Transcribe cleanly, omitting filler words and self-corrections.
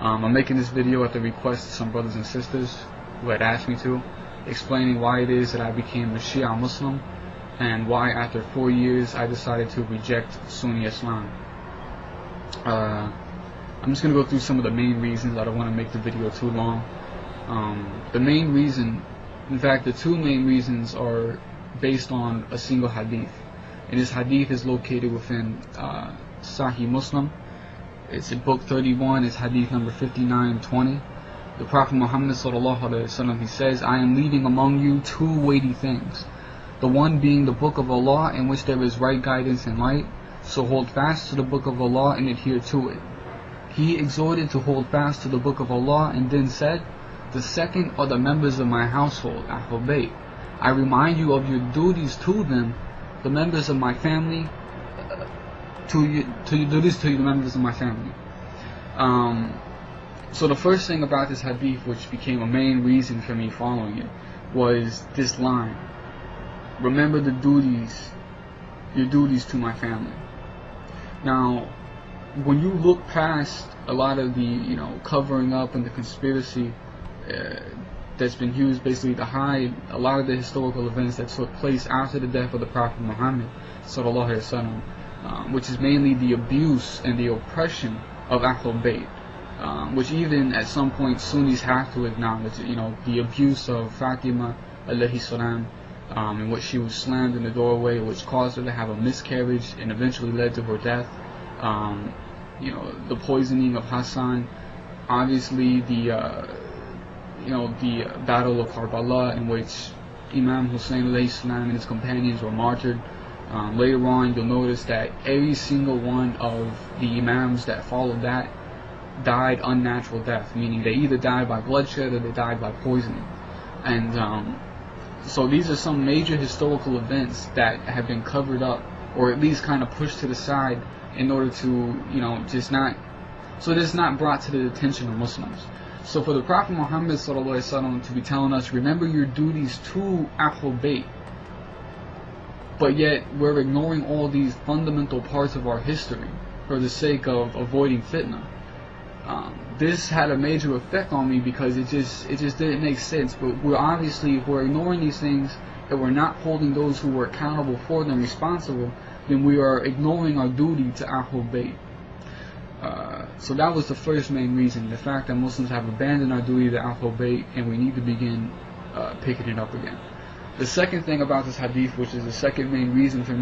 I'm making this video at the request of some brothers and sisters who had asked me to, explaining why it is that I became a Shia Muslim and why after 4 years I decided to reject Sunni Islam. I'm just going to go through some of the main reasons. I don't want to make the video too long. The main reason, in fact the two main reasons, are based on a single hadith. And this hadith is located within Sahih Muslim. It's in book 31, it's hadith number 5920. The Prophet Muhammad sallallahu alaihi wasallam, he says, I am leaving among you two weighty things. The one being the book of Allah, in which there is right guidance and light. So hold fast to the book of Allah and adhere to it. He exhorted to hold fast to the book of Allah and then said, the second are the members of my household, Al-Bayt. I remind you of your duties to them, the members of my family, to your duties to the members of my family. So the first thing about this hadith, which became a main reason for me following it, was this line: remember the duties, your duties to my family. Now, when you look past a lot of the covering up and the conspiracy that's been used basically to hide a lot of the historical events that took place after the death of the Prophet Muhammad sallallahu alaihi wasallam, which is mainly the abuse and the oppression of Ahlul-Bayt, which even at some point Sunnis have to acknowledge, the abuse of Fatima alayhi salam, in which she was slammed in the doorway, which caused her to have a miscarriage and eventually led to her death. The poisoning of Hassan, obviously the battle of Karbala, in which Imam Hussein alayhi salam and his companions were martyred. Later on, you'll notice that every single one of the imams that followed that died unnatural death, meaning they either died by bloodshed or they died by poisoning. And so these are some major historical events that have been covered up, or at least kind of pushed to the side, in order to just not brought to the attention of Muslims. So for the Prophet Muhammad sallallahu alaihi wasallam to be telling us, remember your duties to Ahlul-Bayt, but yet we're ignoring all these fundamental parts of our history for the sake of avoiding fitna. This had a major effect on me because it just didn't make sense. But if we're ignoring these things and we're not holding those who were accountable for them responsible, then we are ignoring our duty to Ahlul-Bayt. So that was the first main reason, the fact that Muslims have abandoned our duty to Ahlul-Bayt and we need to begin picking it up again. The second thing about this hadith, which is the second main reason for me